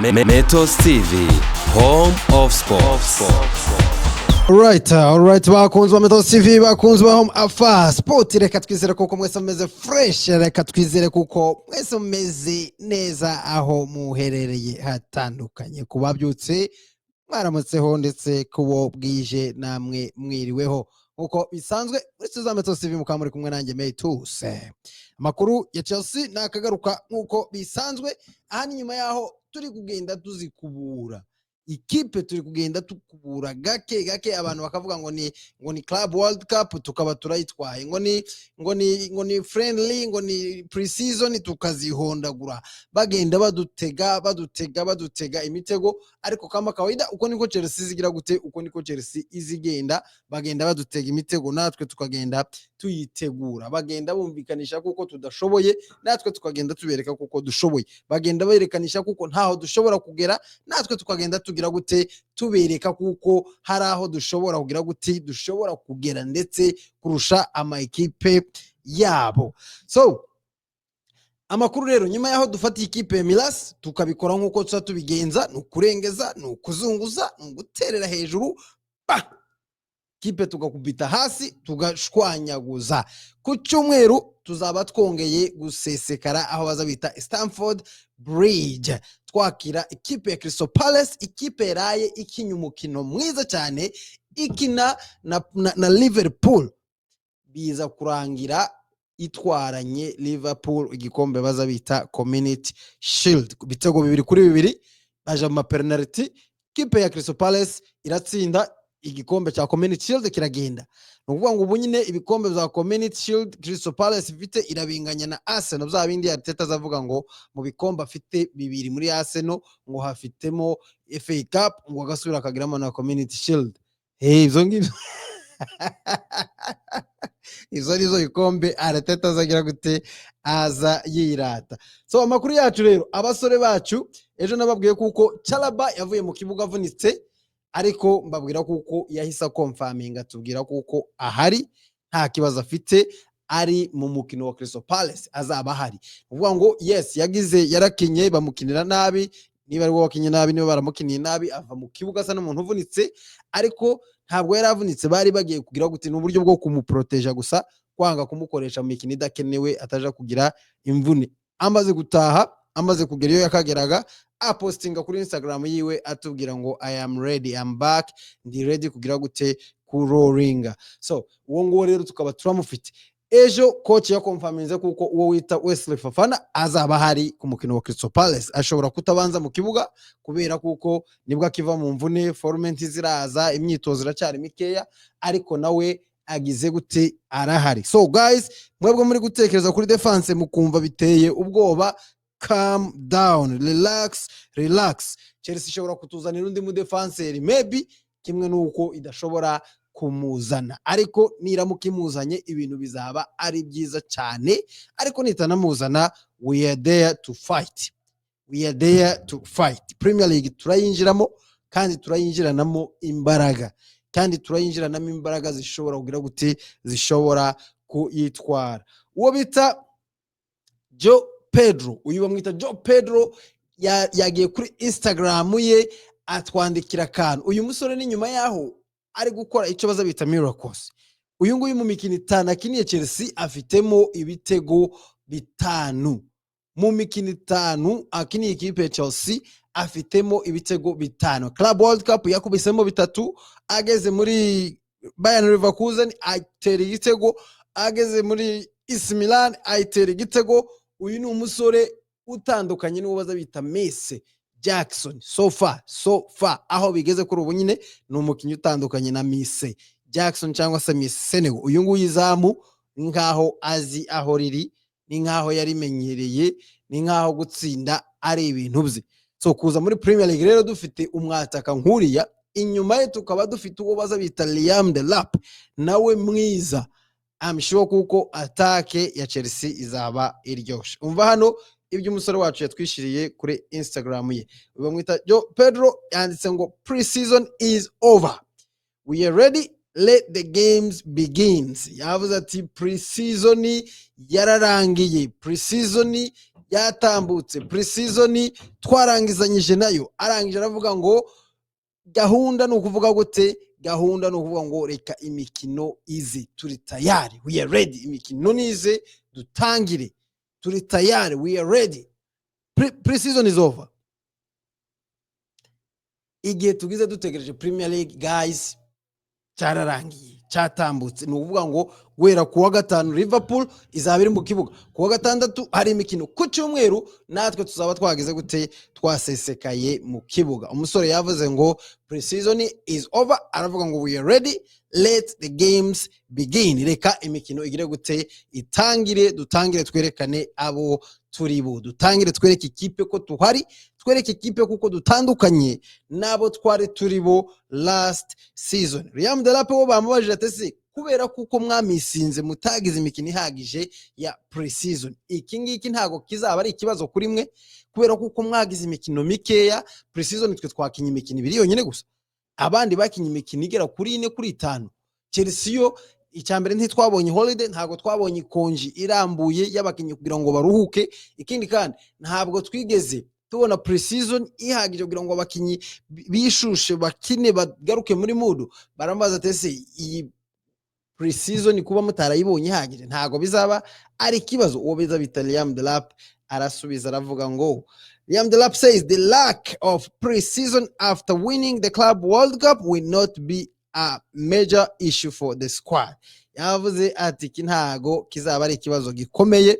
Metos TV, home of sports. Alright, bakunzwe Metos TV, bakunzwe home afa sport. Reka twizere kuko mwese mumeze fresh, reka twizere kuko mwese mumeze neza aho muherereye hatandukanye, kubabyutse mwaramutseho ndetse kubo bwije namwe mwiriweho uko bisanzwe muri za Metos TV mukamuri kumwe nanjye Metos. Amakuru ya Chelsea nakagaruka nkuko bisanzwe, ahani nyuma yaho turi kugenda tuzikubura ikipe, turi kugenda tukubura gake abantu bakavuga ngo ni Club World Cup tukaba turayitwaye, ngo ni friendly, ngo ni pre-season tukazihondagura, bagenda badutega imitego. Ariko kama kawaida uko niko Chelsea zigira gute, uko niko Chelsea izigenda, bagenda badutega imitego natwe tukagenda tuyitegura, bagenda bumvikanisha kuko tudashoboye natwe tukagenda tubereka kuko dushoboye, bagenda berekananisha kuko ntaho dushobora kugera natwe tukagenda tugira gute tubereka kuko hari aho dushobora kugira gute dushobora kugera ndetse kurusha ama ekipe yabo. So amakuru rero nyuma yaho dufata ikipe ya Milas tukabikora nkuko tuza tubigenza, nukurengeza, nukuzunguza, nuguterera hejuru, kipe tugakubita hasi tugashwanyaguza. Ku cyumweru tuzaba twongeye gusesekara aho bazabita Stamford Bridge, twakira ikipe ya Crystal Palace, ikipe yaraye ikinya umukino mwiza cyane ikina na Liverpool, biza kurangira itwaranye Liverpool igikombe bazabita Community Shield bitego 2-2, baje mu penalty, ikipe ya Crystal Palace iratsinda, igikombe cya Community Shield kiragenda. Nukuvuga ngo ubu nyine ibikombe bya Community Shield Crystal Palace ifite irabinganya na Arsenal, bya bindi Arteta azavuga ngo mu bikombe afite 2 muri Arsenal ngo hafitemo FA Cup, ngo agasubira akagiramo na Community Shield. Izo ngibyo izo nizo bikombe Arteta azagira gute aza yirata. So amakuru yacu rero, abasore bacu ejo nababwiye kuko Chalaba yavuye mu kibuga avunitse, ariko mbabwira kuko yahisa confirming tubwira kuko ahari nta kibazo afite, ari mu mukino wa Crystal Palace azaba ahari. Uvuga ngo yes yarakinye bamukinira nabi, niba ari wakinye nabi, niba baramukiniye nabi, ava mu kibuga asa n'umuntu uvunitse, ariko ntabwo yaravunitse, bari bagiye kugira gute n'uburyo bwo kumuproteja gusa, kwanga kumukoresha mu mikino idakenewe ataja kugira imvune. Amaze gutaha, amaze kugera iyo yakageraga, apostinga kuri Instagram yiwe atubwira ngo I am ready, I'm back, ndi ready kugira gute kuroringa. So uwo ngo rero tukaba turamufite. Ejo coach ya confirminze kuko uwo wita Wesley Fofana azaba hari ku mukino wa Crystal Palace, ashobora kutabanza mu kibuga kubera kuko nibwo akiva mu mvune, formant ziraza, imyitozo iracyari mikeya, ariko nawe agize gute arahari. So guys, mwebwe muri gutekereza kuri defense mukumva biteye ubwoba, calm down, relax. Chelsea ishobora kutuzanira undi mu defenseur maybe, kimwe nuko idashobora kumuzana, ariko niramuka imuzanye ibintu bizaba ari byiza cyane. Ariko nitanamuzana, we are there to fight. Premier League turayinjiramo kandi turayinjiranamo imbaraga, kandi turayinjiranamo imbaraga zishobora kugira gute zishobora kuyitwara. Uwo bita Joe Pedro, uyu bamwita Joe Pedro, yagiye kuri Instagram ye atwandikira kantu. Uyu musore ni nyuma yaho ari gukora icyo bazabita miracles. Uyu nguyu mu mikino 5 akiniye Chelsea afitemo ibitego 5. Mu mikino 5 akiniye ikipe ya Chelsea afitemo ibitego 5. Club World Cup yakubisemo 3, ageze muri Bayern Leverkusen ayitera igitego, ageze muri AC Milan ayitera igitego. Uyu ni umusore utandukanye n'uwo bazabita Messi Jackson. So far aho bigeze kuri ubu nyine ni umukinnyi utandukanye na Messi Jackson cyangwa se Messi Senegal. Uyu nguyu izamu ni nkaho azi aho riri, ni nkaho yarimenyereye, ni nkaho gutsinda ari ibintu bye. So kuza muri Premier League rero dufite umwataka nkuriya, inyuma ye tukaba dufite uwo bazabita Liam Delap, nawe mwiza. I'm sure kuko atake ya Chelsea izaba iryoshe. Umva hano ibyo umusore wacu yatwishiriye kuri Instagram ye. Bamwita Joe Pedro, yanditse ngo pre-season is over, we are ready let the games begins. Yavuze ati pre-season yararangiye, pre-season yatambutse, pre-season twarangizanyije nayo. Arangije aravuga ngo gahunda ni ukuvuga gute? Gahunda ni ukuvuga ngo reka imikino ize, turi tayari, we are ready, imikino nize dutangire, turi tayari, we are ready, pre-season is over. Igihe tugize dutegereje Premier League guys cyararangiye, cyatambutse. Ni ukuvuga ngo guhera kuwa gatanu Liverpool izaba iri mu kibuga, kuwa gatandatu hari imikino, ku cyumweru natwe tuzaba twageze gute? Twasesekaye mu kibuga. Umusore yavuze ngo pre-season is over, aravuga ngo we are ready, let the games begin. Reka imikino igire gute? Itangire, dutangire twerekane abo turi bo, dutangire twereke ikipe ko tuhari, twereke ikipe kuko dutandukanye nabo twari turi bo last season. Liam Delap bo bamubajije ati kubera kuko mwamisinze mutagize imikino ihagije ya pre-season, iki ngiki ntago kizaba ari ikibazo kuri mwe kubera kuko mwagize imikino mikeya. Pre-season twe twakinye imikino ibiri yonyine gusa, abandi bakinye imikino igera kuri 4 kuri 5. Chelsea yo icyambere ntitwabonye holiday, ntago twabonye ikonji irambuye y'abakinyi kugira ngo baruhuke. Ikindi kandi ntabwo twigeze tubona pre-season ihagije kugira ngo abakinyi bishushe bakine bagaruke muri mood. Barambaza ati iyi pre-season kuba mutarayibonye ihagije ntago bizaba ari kibazo. Uwo biza bita Liam Delap arasubiza aravuga ngo, Liam Delap says the lack of pre-season after winning the Club World Cup will not be a major issue for the squad. Yavuze ati ntago kizaba ari ikibazo gikomeye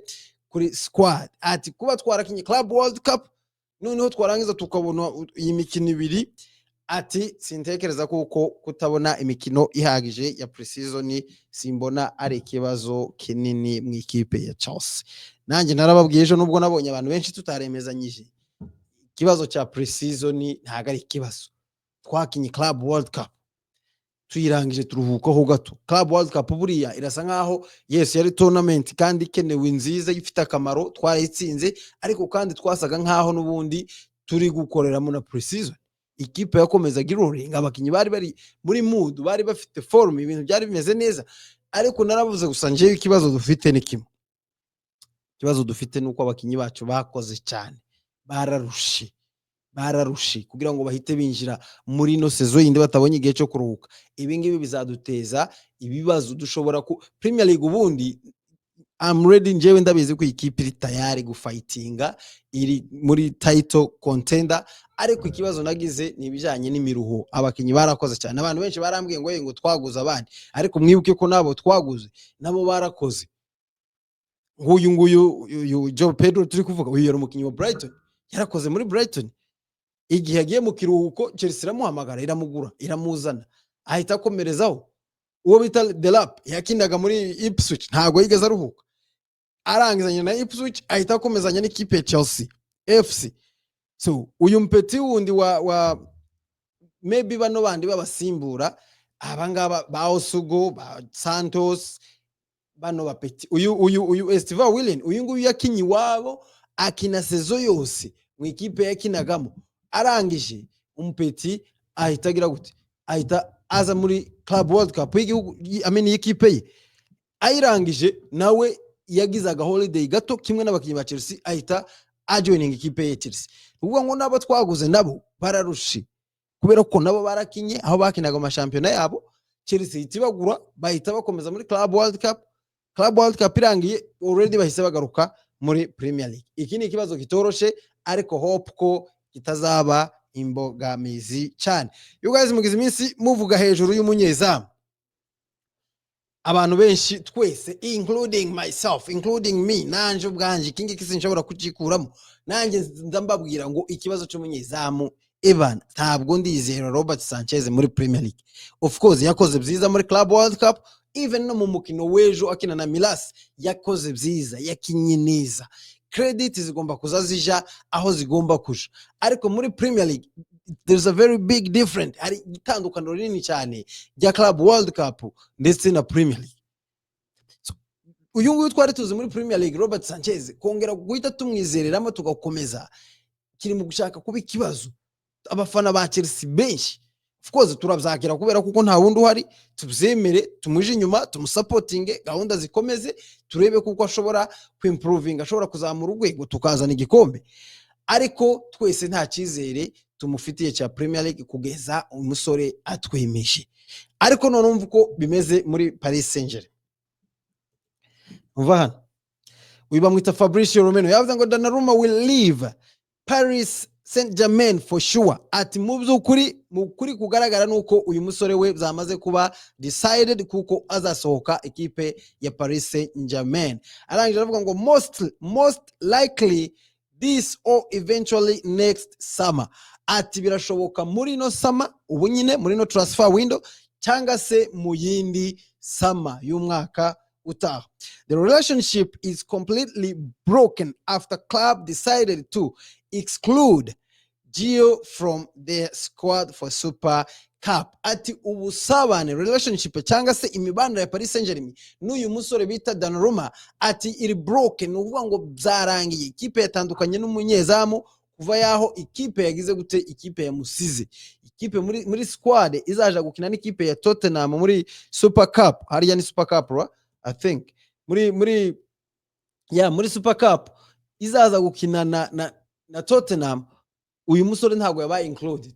kuri squad, ati kuba twarakinye Club World Cup noneho twarangiza tukabona iyi mikino ibiri, ati sintekereza kuko kutabona imikino ihagije ya pre-season simbona ari ikibazo kinini mu ikipe ya Chelsea. Nanjye narababwiye ejo nubwo nabonye abantu benshi tutaremezanyije ikibazo cya pre-season, ntago ari ikibazo. Twakinye Club World Cup tuyirangije turuhukaho gato. Club World Cup buriya irasa nkaho yes yari tournament kandi ikenewe nziza ifite akamaro, twarayitsinze, ariko kandi twasaga nkaho nubundi turi gukoreramo na pre-season. Ikipe yakomeza giroringa, abakinyi bari muri mood, bari bafite form, ibintu byari bimeze neza. Ariko naravuze gusa nje ikibazo dufite ni kimwe, ikibazo dufite nuko abakinyi bacu bakoze cyane, bararushe kugira ngo bahite binjira muri no sezo yindi batabonye igihe cyo kuruhuka. Ibi ngibi bizaduteza ibibazo. Dushobora ku Premier League ubundi I'm ready, njewe ndabizi ko ikipe iri tayari gufightinga, iri muri title contender, ariko ikibazo nagize ni ibijanye n'imiruho. Abakinyi barakoze cyane, abantu benshi barambwiye ngo twaguze abandi, ariko mwibuke ko nabo twaguze nabo barakoze. Nguyu Joe Pedro turi kuvuga, uyu yari umukinyi wa Brighton, yarakoze muri Brighton. Igihe yagiye mu kiruhuko Chelsea iramuhamagara, iramugura, iramuzana, ahita akomerezaho. Uwo bita Delap yakinaga muri Ipswich, ntago yigeze aruhuka, arangizanya na Ipswich ahita akomezanya n'ikipe ya Chelsea FC. So uyu mpeti wundi wa maybe bano bandi babasimbura abangaba ba Osugo, ba Santos, bano bapeti, uyu Estevan Willian, uyu nguyu yakinyi wabo akina sezo yose mu ikipe yakinagamo, arangije umpeti ahita agira gute? Ahita aza muri Club World Cup y'igihugu, ikipe ye ayirangije nawe yagizaga holiday gato kimwe n'abakinyi ba Chelsea, ahita ajoining ikipe ya Chelsea. Ubwo ngo nabo twaguze nabo bararushe kubera ko nabo barakinye aho bakinaga mu shampiyona yabo. Chelsea itibagura bahita bakomeza muri Club World Cup. Club World Cup irangiye already bahise bagaruka muri Premier League. Iki ni ikibazo kitoroshe, ariko hope ko kitazaba imbogamizi cyane. You guys mugize iminsi muvuga hejuru y'umunyezamu, abantu benshi twese including myself, including me, nanje ubwanje kingi kisinshobora kucikuramo. Nanjye ndambabwira ngo ikibazo cy'umunyezamu Evan ntabwo ndizera Robert Sanchez muri Premier League. Of course yakoze byiza muri Club World Cup, even no mu mukino wejo akina na Milas yakoze byiza, yakinye neza. Credit zigomba kuzazija aho zigomba kuja, ariko muri Premier League there's a very big difference, hari itandukano rinini cyane rya Club World Cup ndetse na Premier League. So uyu nguyu twari tuzi muri Premier League Robert Sanchez, kongera guhita tumwizereramo tugakomeza kiri mu gushaka kuba ikibazo. Abafana ba Chelsea benshi of course turabyakira kubera kuko nta wundi uhari, tubyemere, tumuje inyuma, tumusapotinge, gahunda zikomeze, turebe kuko ashobora kwimprovinga, ashobora kuzamura urwego tukazana igikombe. Ariko twese nta cyizere tumufitiye cya Premier League kugeza umusore atwemeje. Ariko none umva uko bimeze muri Paris Saint-Germain. Umva hano, uyu bamwita Fabrizio Romano yavuze ngo Donnarumma will leave Paris Saint-Germain for sure. Ati mu by'ukuri kugaragara nuko uyu musore we byamaze kuba decided kuko azasohoka ikipe ya Paris Saint-Germain. Arangije avuga ngo most likely this or eventually next summer. Ati birashoboka muri no summer, ubu nyine muri no transfer window, cyangwa se mu yindi summer y'umwaka utaha. The relationship is completely broken after club decided to exclude Gio from their squad for Super Cup. Ati ubusabane relationship cyangwa se imibano ya Paris Saint-Germain n'uyu musore bita Donnarumma ati iri broken, uvuga ngo byarangiye. Ikipe yatandukanye n'umunyezamu kuva yaho ikipe yagize gute, ikipe yamusize. Ikipe muri squad izaje gukina n'ikipe ya Tottenham muri Super Cup, hariya ni Super Cup I think muri Super Cup izaza gukina na Tottenham. Uyu musore ntabwo yabaye included.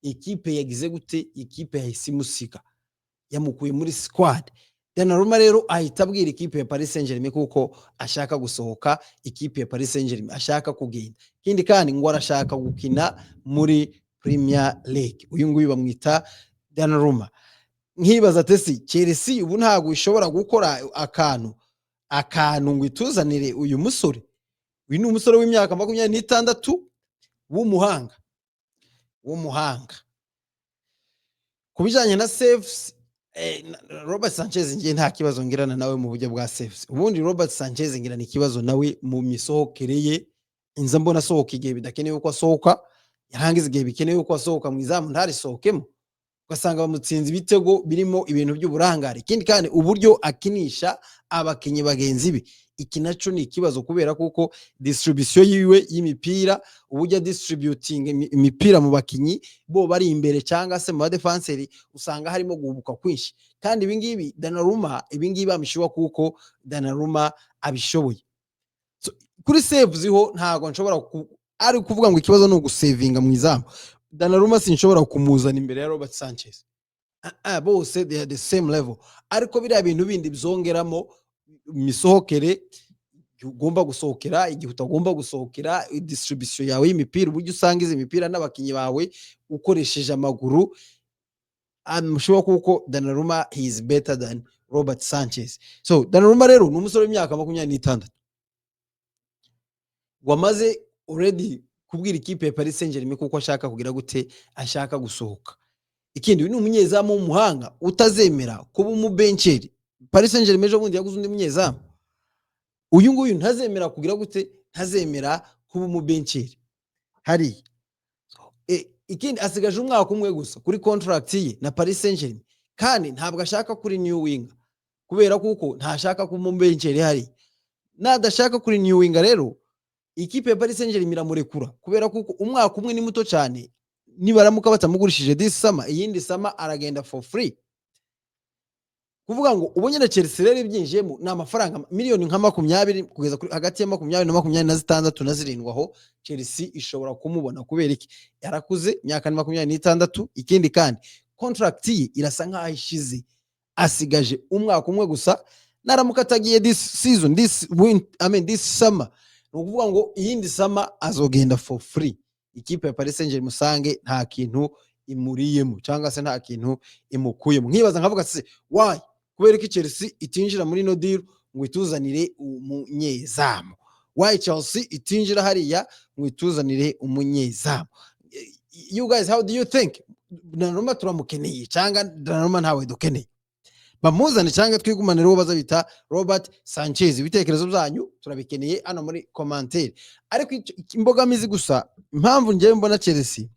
Ikipe yagize gute, ikipe yahisimusika, yamukuye muri squad. Donnarumma rero ahita abwira ikipe ya Paris Saint-Germain kuko ashaka gusohoka ikipe ya Paris Saint-Germain, ashaka kugenda. Kindi kandi ngo arashaka gukina muri Premier League. Uyu nguyu bamwita Donnarumma. Nkibaza tesi Chelsea ubu ntabwo ishobora gukora akantu ngo ituzanire uyu musore. Uyu ni umusore w'imyaka 26 w'umuhanga. Kubijanye na saves, Robert Sanchez ngiye nta kibazo ngirana nawe mu buryo bwa saves. Ubundi Robert Sanchez ngirana ikibazo nawe mu misohokere ye, inza mbona sohoka igihe bidakeneye uko asohoka, yarangiza igihe bikeneye uko asohoka mu izamu ntarisohokemo, ugasanga bamutsinze ibitego birimo ibintu by'uburangare. Ikindi kandi uburyo akinisha abakinyi bagenzi be, iki naco ni ikibazo kubera kuko distribution yiwe y'imipira, uburyo distributing imipira mu bakinyi bo bari imbere cyangwa se mu defenseur, usanga harimo guhubuka kwinshi. Kandi ibingibi Donnarumma amishiwa kuko Donnarumma abishoboye. So, kuri saves ho ntago nshobora ari kuvuga ngo ikibazo no gusavinga mu izamu. Donnarumma sinshobora kumuzana imbere ya Robert Sanchez. Bose they are the same level. Ariko biriya bintu bindi bizongeramo misohokere, ugomba gusohokera igihe utagomba gusohokera, distribution yawe y'imipira, uburyo usangiza imipira n'abakinyi bawe ukoresheje amaguru. Amushoboka kuko Donnarumma he is better than Robert Sanchez. So Donnarumma rero ni umusore w'imyaka 26 wamaze already kubwira ikipe ya Paris Saint-Germain kuko ashaka kugira gute, ashaka gusohoka. Ikindi ni umunyezamu w'umuhanga utazemera kuba umubencheri. Paris Saint-Germain ejo bundi yaguze undi munyezamu, uyu nguyu ntazemera kugira gute, ntazemera kuba umubencheri hari. Ikindi asigaje umwaka umwe gusa kuri contract ye na Paris Saint-Germain, kandi ntabwo ashaka kuri new winger kubera kuko ntashaka kuba umubencheri hari. Nadashaka kuri new winger rero ikipe ya Paris Saint-Germain iramurekura kubera kuko umwaka umwe ni muto cyane. Nibaramuka batamugurishije this summer, iyindi summer aragenda for free. Kuvuga ngo ubonye na Chelsea rero ibyinjiyemo na amafaranga miliyoni nka 20 kugeza kuri hagati ya 20 na 26 na 7 aho Chelsea ishobora kumubona kubera iki yarakuze imyaka 26. Ikindi kandi contract ye irasa nkaho ishize, asigaje umwaka umwe gusa. Naramuka atagiye this summer, nukuvuga ngo iyindi summer azogenda for free. Ikipe ya Paris Saint-Germain musange nta kintu imuriyemo cyangwa se nta kintu imukuyemo. Nkibaza nkavuga se why kubera ko Chelsea itinjira muri no deal ngo ituzanire umunyezamu, why Chelsea itinjira hariya ngo ituzanire umunyezamu. You guys, how do you think? Donnarumma turamukeneye cyangwa Donnarumma ntawe dukeneye? Bamuzane cyangwa twigumane rero baza bita Robert Sanchez. Ibitekerezo byanyu turabikeneye hano muri commentaire. Ariko imbogamizi gusa impamvu ngiye mbona Chelsea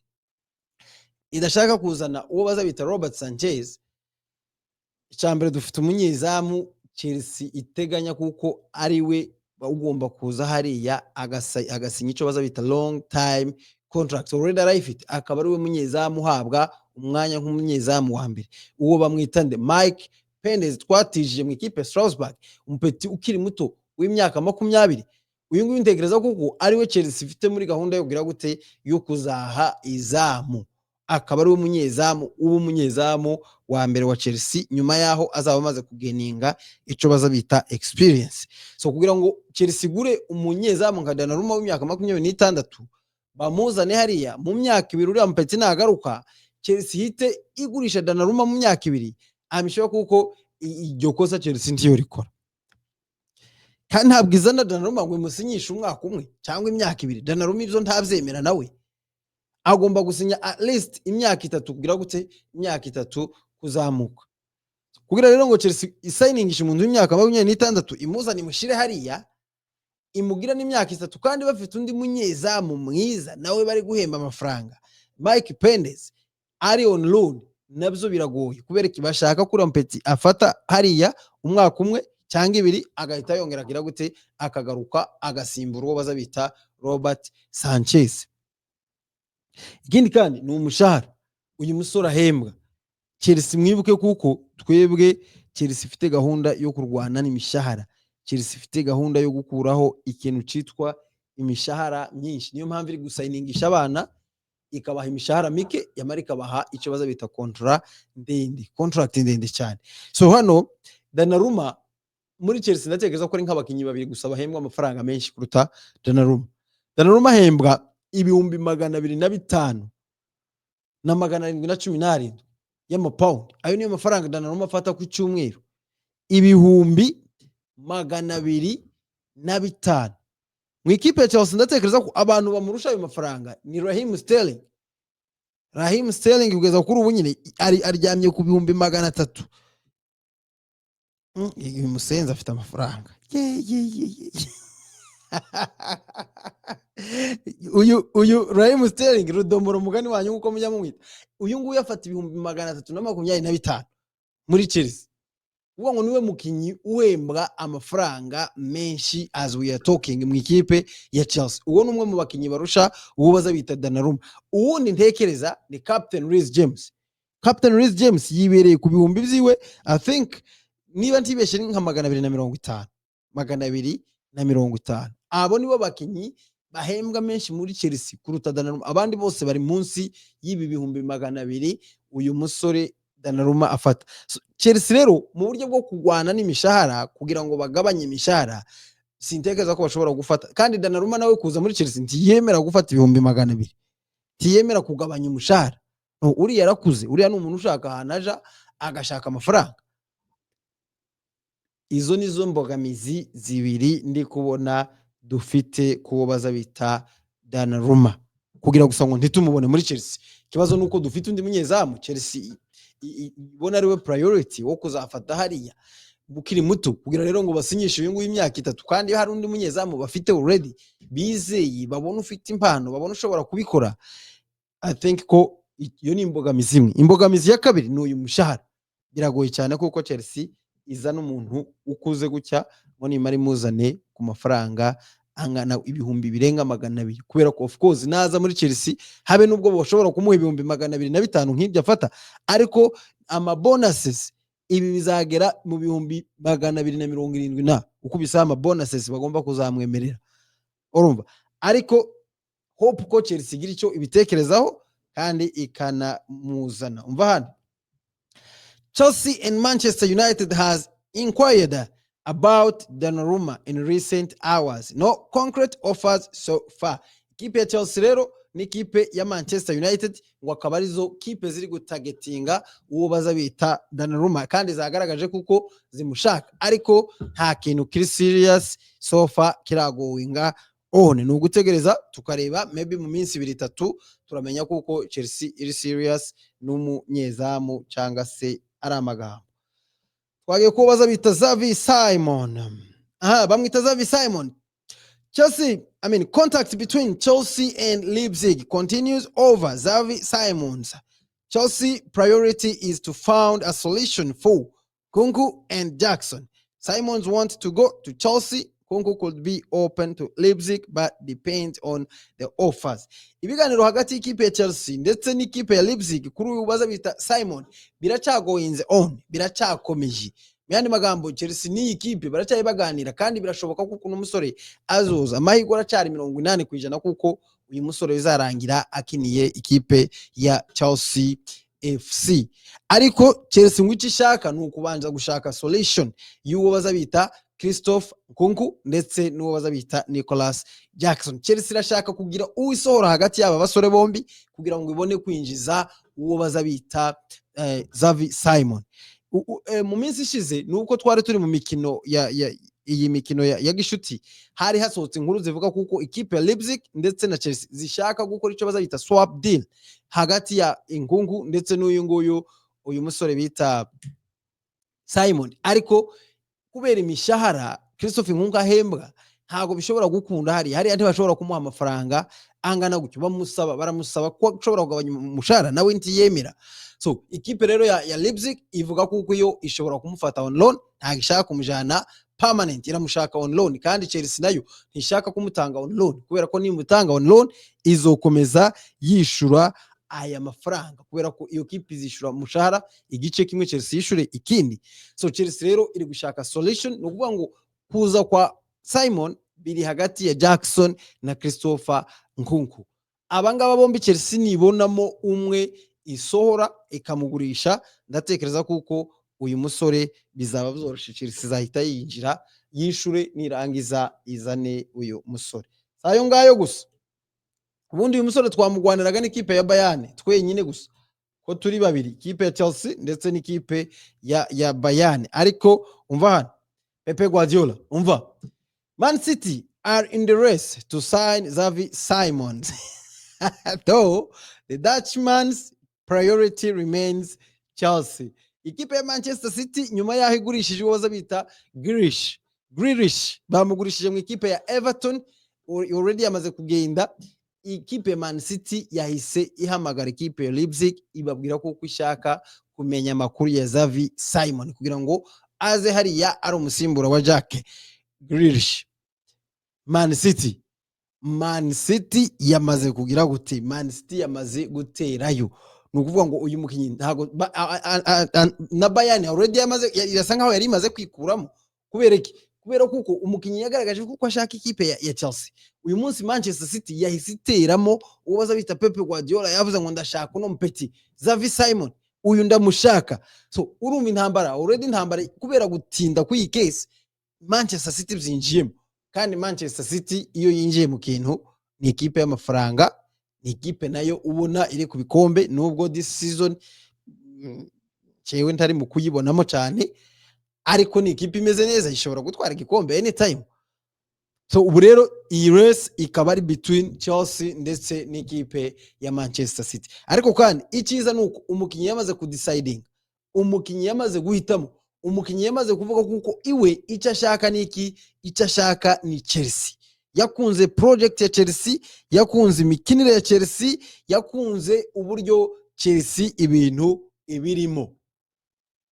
idashaka kuzana uwo baza bita Robert Sanchez, icyambere dufite umunyezamu Chelsea iteganya kuko ari we ugomba kuza hariya agasinya icyo baza bita long time contract already arayifite, akaba ari we munyezamu uhabwa umwanya nk'umunyezamu wa mbere. Uwo bamwita nde? Mike Penders twatijije mu ikipe Strasbourg, umupeti ukiri muto w'imyaka 20. Uyu nguyu ntekereza kuko ari we Chelsea ifite muri gahunda yo kugira gute yo kuzaha izamu, akaba ari we munyezamu wa mbere wa Chelsea nyuma yaho azaba amaze kugeninga ico baza bita experience. So kugira ngo Chelsea gure umunyezamu nka Donnarumma w'imyaka 26 bamuzane hariya mu myaka 2 uriya mupeti nagaruka, Chelsea hite igurisha Donnarumma mu myaka 2, amishobora kuko iryo kosa Chelsea ndiyo rikora. Kandi ntabwo izana Donnarumma ngo imusinyishe umwaka umwe cyangwa imyaka 2. Donnarumma ivyo ntavyemera nawe, agomba gusinya at least imyaka 3 kugira gute imyaka 3 kuzamuka. Kugira rero ngo Chelsea isigningisha umuntu w'imyaka 26 imuzana imushire hariya, imugira n'imyaka 3 kandi bafite undi munyezamu mwiza nawe bari guhemba amafaranga, Mike Penders ari on loan, nabyo biragoye kubera kibashaka kuri Ampeti afata hariya umwaka umwe cyangwa 2 agahita yongera agira gute akagaruka agasimbura uwo baza bita Robert Sanchez. Ikindi kandi ni umushahara uyu musore ahembwa. Chelsea mwibuke kuko twebwe Chelsea ifite gahunda yo kurwana n'imishahara, Chelsea ifite gahunda yo gukuraho ikintu citwa imishahara myinshi, niyo mpamvu iri gusigningisha abana ikabaha imishahara mike yamara ikabaha icyo baza bita contract ndende cyane. So hano Donnarumma muri Chelsea ndatekereza ko ari nk'abakinyi babiri gusa bahembwa amafaranga menshi kuruta Donnarumma. Donnarumma ahembwa 205 na 717 y'amapaundi. Ayo niyo mafaranga Donnarumma afata ku cyumweru, 205. Mu ikipe ya Chelsea ndatekereza ko abantu bamurusha ayo mafaranga ni Raheem Sterling. Raheem Sterling kugeza kuri ubu nyine aryamye ku 300. Uyu musenzi afite amafaranga. uyu Raheem Sterling rudomoro mugani wanyu uko mujya mumwita, uyu nguyu afata 325 muri Chelsea. Uwo ngo niwe mukinyi uhembwa amafaranga menshi as we are talking mu ikipe ya Chelsea. Uwo numwe mu bakinyi barusha uwo baza bita Donnarumma. Uwundi ntekereza ni Captain Reece James. Captain Reece James yibereye ku bihumbi byiwe, I think niba ntibeshe nka 250. Abo nibo bakinyi bahembwa menshi muri Chelsea kuruta Donnarumma. Abandi bose bari munsi y'ibi 200 uyu musore Donnarumma afata. So, Chelsea rero mu buryo bwo kugwana n'imishahara kugira ngo bagabanye imishahara sintekereza ko bashobora gufata, kandi Donnarumma nawe kuza muri Chelsea ntiyemera gufata 200, ntiyemera kugabanya umushahara. Uri yarakuze, uri ni umuntu ushaka hanaja agashaka amafaranga. Izo nizo mbogamizi zibiri ndi kubona dufite kubo baza bita Donnarumma kugira gusa ngo ntitumubone muri Chelsea. Kibazo nuko dufite undi munyezamu Chelsea ibona ariwe priority wo kuzafata hariya bukiri muto, kugira rero ngo basinyishe uyu nguyu imyaka 3 kandi hari undi munyezamu bafite already bizeye, babona ufite impano, babona ushobora kubikora. I think ko iyo ni imbogamizi imwe. Imbogamizi ya kabiri ni uyu mushahara. Biragoye cyane kuko Chelsea izana umuntu ukuze gutya ngo nimari muzane ku mafaranga angana 200 kubera ko of course naza muri Chelsea habe nubwo bashobora kumuha 225 nk'ibyo afata, ariko ama bonuses ibi bizagera mu 270 na uko bisa ama bonuses bagomba kuzamwemerera, urumva. Ariko hope ko Chelsea igira icyo ibitekerezaho kandi ikana muzana. Umva hano, Chelsea and Manchester United has inquired about Donnarumma in recent hours. No concrete offers so far. Ikipe ya Chelsea rero ni kipe ya Manchester United ngo akaba arizo kipe ziri gutargetinga uwo baza bita Donnarumma kandi zagaragaje kuko zimushaka, ariko nta kintu kiri serious so far kiragoinga on. Ni ugutegereza tukareba, maybe mu minsi 2-3 turamenya kuko Chelsea iri serious n'umunyezamu cyangwa se ari amagambo. Twagiye ko baza bita Xavi Simon. Bamwita Xavi Simon. Contact between Chelsea and Leipzig continues over Xavi Simons. Chelsea priority is to find a solution for Kunku and Jackson. Simons wants to go to Chelsea Nkunku could be open to Leipzig but depends on the offers. Ibiganiro hagati y'ikipe ya Chelsea ndetse n'ikipe ya Leipzig kuri uyu baza bita Simon biracagoinze on, biracakomeje. Myandi magambo Chelsea ni ikipe baracyayibaganira kandi birashoboka kuko n'umusore azoza amahirwe aracari 80% kuko uyu musore bizarangira akiniye ikipe ya Chelsea FC. Ariko Chelsea ngwici shaka nukubanza gushaka solution y'uwo bazabita Christophe Nkunku ndetse n'uwo bazabita Nicolas Jackson. Chelsea irashaka kugira uwisohora hagati y'aba basore bombi kugira ngo ibone kwinjiza uwo bazabita Xavi Simon. Mu minsi ishize nuko twari turi mu mikino iyi mikino ya gishuti hari hasohotse inkuru zivuga kuko ikipe ya Leipzig ndetse na Chelsea zishaka gukora icyo bazabita swap deal hagati ya Nkunku ndetse n'uyu nguyu uyu musore bita Simon. Ariko kubera imishahara Christophe Nkunku ahembwa ntago bishobora gukunda hari ntibashobora kumuha amafaranga angana gutyo, baramusaba ko ashobora kugabanya umushahara nawe ntiyemera. So ikipe rero ya Leipzig ivuga kuko iyo ishobora kumufata on loan ntago ishaka kumujana permanent, iramushaka on loan, kandi Chelsea nayo ntishaka kumutanga on loan kubera ko nimutanga on loan izokomeza yishura aya mafaranga kubera ko iyo kipe izishura umushahara igice kimwe Chelsea yishure ikindi. So Chelsea rero iri gushaka solution, no kuvuga ngo kuza kwa Simon biri hagati ya Jackson na Christopher Nkunku. Abangaba bombi Chelsea nibonamo umwe isohora ikamugurisha, ndatekereza kuko uyu musore bizaba byoroshe Chelsea zahita yinjira yishure nirangiza izane uyu musore. Sayo ngayo gusa ubundi uyu musore twamugwaniraga n'ikipe ya Bayern twenyine gusa ko turi babiri, ikipe ya Chelsea ndetse n'ikipe ya Bayern. Ariko umva hano Pepe Guardiola, umva, Man City are in the race to sign Xavi Simon though the Dutchman's priority remains Chelsea. Ikipe ya Manchester City nyuma yaho igurishije uwo bita Grealish bamugurishije mu ikipe ya Everton, already yamaze kugenda. Ikipe ya Man City yahise ihamagara ikipe ya Leipzig ibabwira ko ishaka kumenya amakuru ya Xavi Simon kugira ngo aze hariya ari umusimbura wa Jack Grealish. Man City yamaze kugira gute, Man City yamaze guterayo, nukuvuga ngo uyu mukinyi ntago na Bayern already yamaze yasa nkaho yari imaze kwikuramo. Kubera kuko umukinyi yagaragaje kuko ashaka ikipe ya Chelsea. Uyu munsi Manchester City yahise iteramo ubaza bita Pepe Guardiola yavuze ngo ndashaka uno mpeti Xavi Simon, uyu ndamushaka. So urumva intambara already kubera gutinda kwiyi case Manchester City byinjiyemo, kandi Manchester City iyo yinjiye mu kintu ni ikipe y'amafaranga, ni ikipe nayo ubona iri ku bikombe, nubwo this season cyewe ntari mu kuyibonamo cyane, ariko ni ikipe imeze neza ishobora gutwara igikombe anytime. So ubu rero iyi race ikaba ari between Chelsea ndetse n'ikipe ya Manchester City. Ariko kandi icyiza nuko umukinyi yamaze kudeciding, umukinyi yamaze guhitamo, umukinyi yamaze kuvuga kuko iwe icyo ashaka niki, icyo ashaka ni Chelsea. Yakunze project ya Chelsea, yakunze imikinire ya Chelsea, yakunze uburyo Chelsea ibintu ibirimo.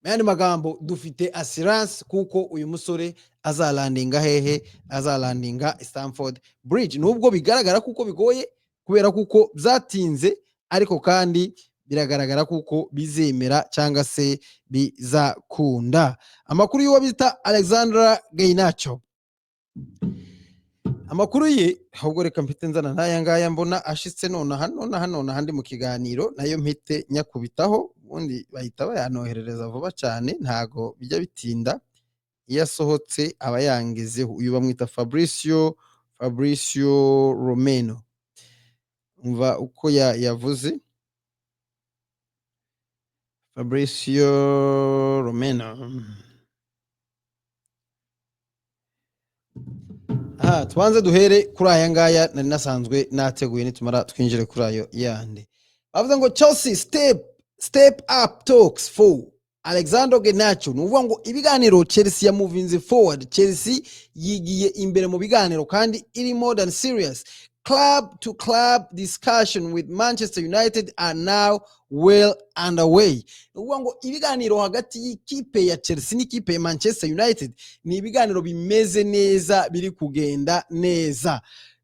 Myandi magambo dufite assurance kuko uyu musore azalandinga hehe, azalandinga Stamford Bridge, nubwo bigaragara kuko bigoye kubera kuko byatinze, ariko kandi biragaragara kuko bizemera cyangwa se bizakunda. Amakuru y'uwo bita Alexandre Garnacho, amakuru ye ahubwo reka mpite nzana ntaya ngaya mbona ashitse none hano handi mu kiganiro, nayo mpite nyakubitaho ubundi bahita bayanoherereza vuba cyane, ntago bijya bitinda iyo asohotse aba yangezeho. Uyu bamwita Fabrizio Romano, umva uko yavuze Fabrizio Romano. Tubanze duhere kuri aya ngaya nari nasanzwe nateguye nitumara twinjire kuri ayo yandi. Bavuze ngo Chelsea step up talks for Alexandre Garnacho. Nuvuga ngo ibiganiro Chelsea ya moving forward, Chelsea yigiye imbere mu biganiro kandi iri more than serious. club to club discussion with Manchester United are now well underway. Uvuga ngo ibiganiro hagati y'ikipe ya Chelsea n'ikipe ya Manchester United ni ibiganiro bimeze neza, biri kugenda neza.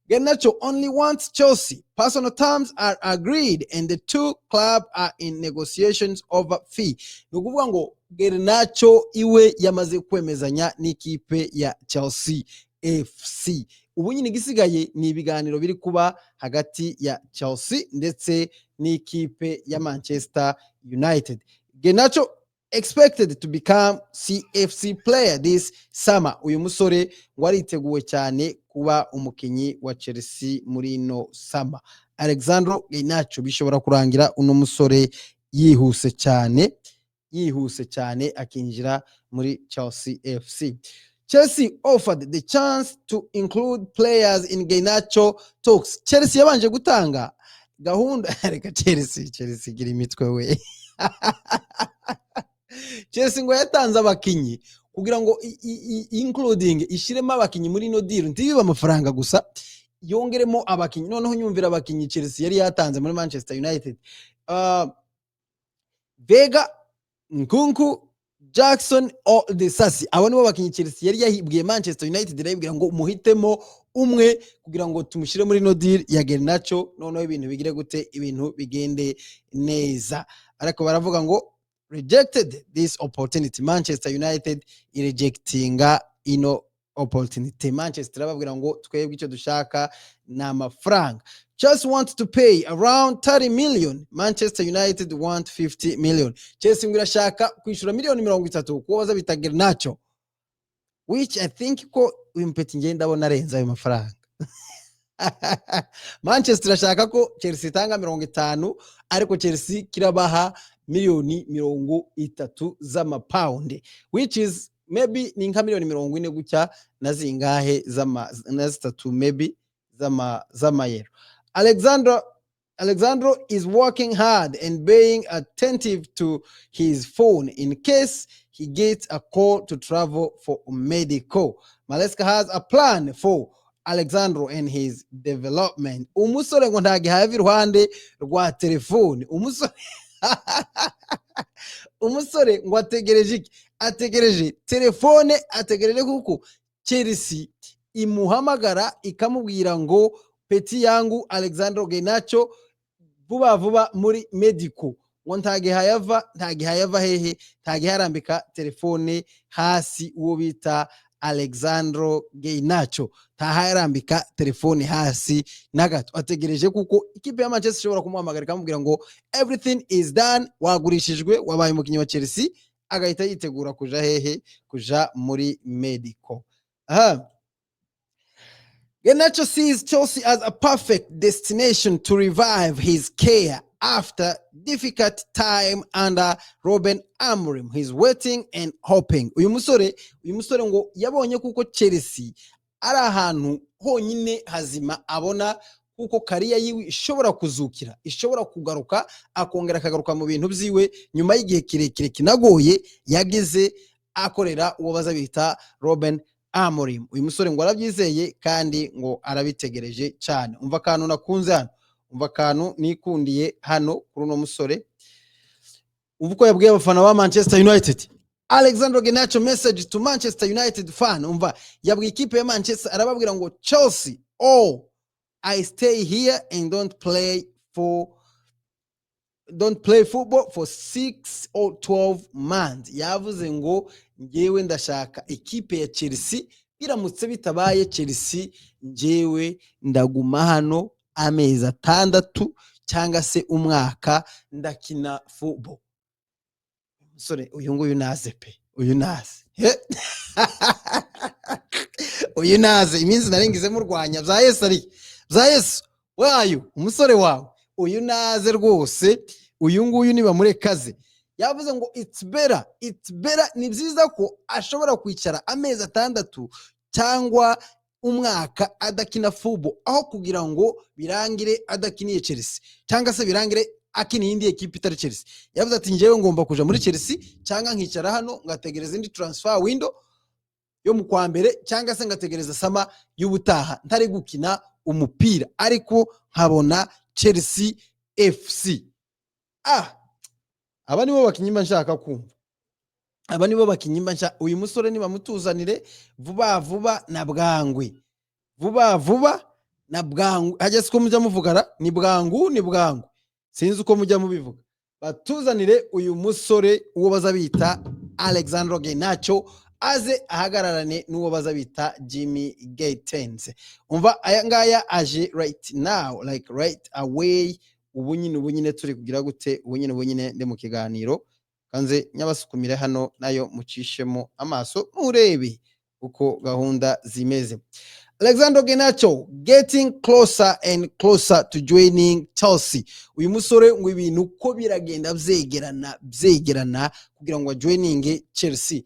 Garnacho only wants Chelsea. Personal terms are agreed and the two clubs are in negotiations over fee. Ni ukuvuga ngo Garnacho iwe yamaze kwemezanya n'ikipe ya Chelsea FC. Ubu nyine igisigaye ni ibiganiro biri kuba hagati ya Chelsea ndetse n'ikipe ya Manchester United. Garnacho expected to become CFC player this summer. Uyu musore wariteguwe cyane kuba umukinyi wa Chelsea muri no summer. Alexandro Garnacho bishobora kurangira uno musore yihuse cyane akinjira muri Chelsea FC. Chelsea offered the chance to include players in Garnacho talks. Chelsea yabanje gutanga gahunda reka Chelsea gira imitwe we. Chelsea ngo yatanze abakinyi kugira ngo including ishiremo abakinyi muri no deal ntibiba amafaranga gusa, yongeremo abakinyi. Noneho nyumvira abakinyi Chelsea yari yatanze muri Manchester United: Vega, Nkunku, Jackson or Disasi. Abo nibo bakinyi Chelsea yari yahibwiye Manchester United irabibwira ngo muhitemo umwe kugira ngo tumushire muri no deal ya Garnacho, noneho ibintu bigire gute, ibintu bigende neza. Ariko baravuga ngo rejected this opportunity. Manchester United rejectinga ino opportunity. Manchester babwira ngo twebwe icyo dushaka na amafaranga. Chelsea want to pay around 30 million. Manchester United want 50 million. Chelsea ngirashaka kwishura miliyoni 30 kuko baza bita Garnacho, which I think ko wimpeti ngenda ndabona arenza ayo mafaranga. Manchester ashaka ko Chelsea tanga 50, ariko Chelsea kirabaha miliyoni 30 z'amapaundi, which is maybe ni nka miliyoni 40 gucya na zingahe na zitatu maybe z'amayero. Alexandro is working hard and being attentive to his phone in case he gets a call to travel for medical. Maresca has a plan for Alexandro and his development. Umusore ngo ntagihaye iruhande rwa telefone. Umusore ngo ategereje telefone, ategereje kuko Chelsea imuhamagara ikamubwira ngo peti yangu Alexandro Garnacho vuba muri medical. Ngo ntagihayava hehe, ntagiharambika telefone hasi, uwo bita Alexandro Garnacho ntaharambika telefone hasi na gato, ategereje kuko ikipe ya Manchester ishobora kumuhamagara ikamubwira ngo everything is done, wagurishijwe, wabaye umukinyi wa Chelsea, agahita yitegura kuja hehe, kuja muri medical. Garnacho sees Chelsea as a perfect destination to revive his career after difficult time under Ruben Amorim. He's waiting and hoping. Uyu musore ngo yabonye kuko Chelsea ari ahantu honyine hazima abona kuko kariya yiwe ishobora kuzukira, ishobora kugaruka, akongera akagaruka mu bintu byiwe nyuma y'igihe kirekire kinagoye yagize akorera uwo baza bita Ruben Amorim. Uyu musore ngo arabyizeye kandi ngo arabitegereje cyane. Umva kantu nakunze hano, umva kantu nikundiye hano kuri uno musore. Umva ko yabwiye abafana ba Manchester United. Alexandro Garnacho message to Manchester United fan. Umva yabwiye ikipe ya Manchester, arababwira ngo Chelsea, I stay here and don't play football for 6 or 12 months. Yavuze ngo ngewe ndashaka ikipe ya Chelsea, biramutse bitabaye Chelsea ngewe ndaguma hano amezi 6 cyangwa se umwaka ndakina football. Sorry, uyu nguyu naze pe, uyu naze uyu naze iminsi narengize mu Rwanya bya Yesu wayo umusore wawe, uyu naze rwose, uyu nguyu niba murekaze. Yavuze ngo it's better, ni byiza ko ashobora kwicara amezi 6 cyangwa umwaka adakina football, aho kugira ngo birangire adakiniye Chelsea cyangwa se birangire akiniye indi equipe itari Chelsea. Yavuze ati ngewe ngomba kuja muri Chelsea cyangwa nkicara hano ngategereza indi transfer window yo mu kwa mbere cyangwa se ngategereza sama y'ubutaha ntari gukina umupira, ariko nkabona Chelsea FC. Aba nibo bakinyi mba nshaka kumva, aba nibo bakinyi mba nshaka. Uyu musore niba mutuzanire vuba vuba na bwangwe, vuba vuba na bwangu. Hajya siko mujya muvugara, ni bwangu sinzi uko mujya mubivuga. Batuzanire uyu musore uwo bazabita Alexandre Garnacho, aze ahagararane n'uwo bazabita Jimmy Gaetens. Umva aya ngaya aje right now, like right away. Ubu nyine turi kugira gute, ubu nyine ndi mu kiganiro, kanze nyabasukumire hano nayo mucishemo amaso murebe uko gahunda zimeze. Alexandre Garnacho getting closer and closer to joining Chelsea. Uyu musore ngo ibintu ko biragenda byegerana kugira ngo joining Chelsea.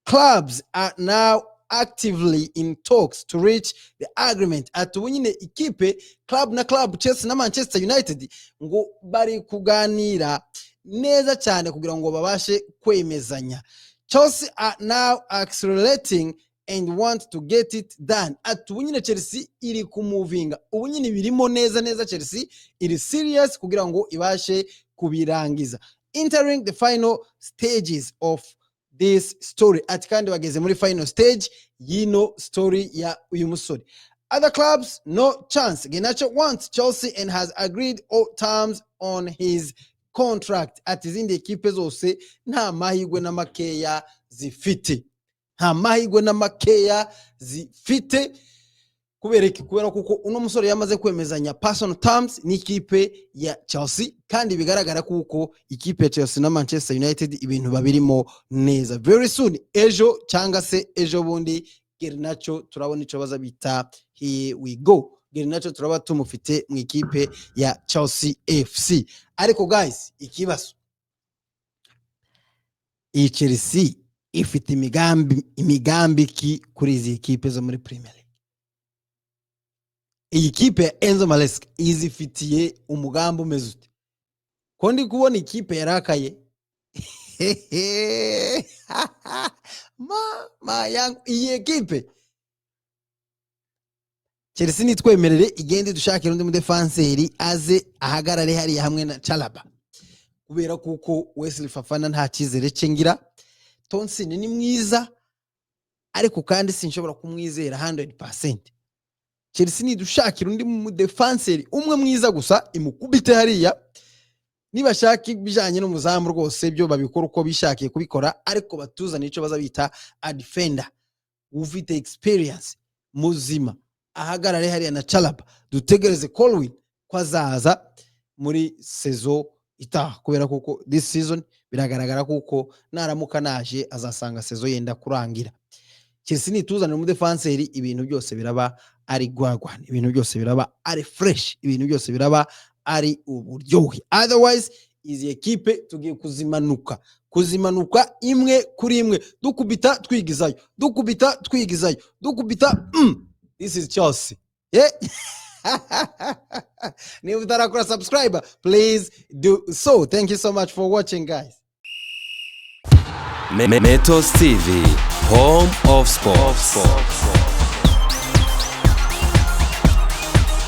Clubs are now actively in talks to reach the agreement. Atu nyine ikipe club Chelsea na Manchester United ngo bari kuganira neza cyane kugira ngo babashe kwemezanya. Chelsea are now accelerating and want to get it done. Atu nyine Chelsea iri kumuvinga, ubu nyine birimo neza Chelsea iri serious kugira ngo ibashe kubirangiza. Entering the final stages of this story. Ati kandi bageze muri final stage yino story ya uyu musore. Other clubs, no chance. Garnacho wants Chelsea and has agreed all terms on his contract. Ati izindi ekipe zose nta mahigwe na makeya zifite. Kubera kuko uno musore yamaze kwemezanya personal terms n'ikipe ya Chelsea, kandi bigaragara kuko ikipe ya Chelsea na Manchester United ibintu babirimo neza. Very soon, ejo cyangwa se ejo bundi, Garnacho turabona ico bazabita here we go. Garnacho turaba tumufite mu ikipe ya Chelsea FC. Ariko guys, ikibazo, iyi Chelsea ifite imigambi ki kuri izi ekipe zo muri Premier League? Iyi kipe ya Enzo Maresca izifitiye umugambi umeze ute? Ko ndi kubona ikipe yarakaye. Mama yangu, iyi ekipe Chelsea nitwemerere igende dushakira undi mudefanseri aze ahagarare hari hamwe na Chalaba, kubera kuko Wesley Fofana nta cyizere cengira. Tonsi ni mwiza, ariko kandi sinshobora kumwizera 100%. Chelsea ni dushakira undi mu defenseur umwe mwiza gusa imukubite hariya, nibashaka bijanye n'umuzamu rwose byo babikora uko bishakiye kubikora, ariko batuzana ico bazabita a defender ufite experience muzima ahagarare hariya na Chalaba. Dutegereze Colwyn kwazaza muri saison itaha, kubera kuko this season biragaragara kuko naramuka naje azasanga saison yenda kurangira. Chelsea ni tuzana mu defenseur, ibintu byose biraba ari gwagwana, ibintu byose biraba ari fresh, ibintu byose biraba ari uburyohe. Otherwise izi ekipe tugiye kuzimanuka imwe kuri imwe, dukubita twigizayo. This is Chelsea. Yeah. If you are a subscriber, please do so. Thank you so much for watching, guys. Metos TV, home of sports.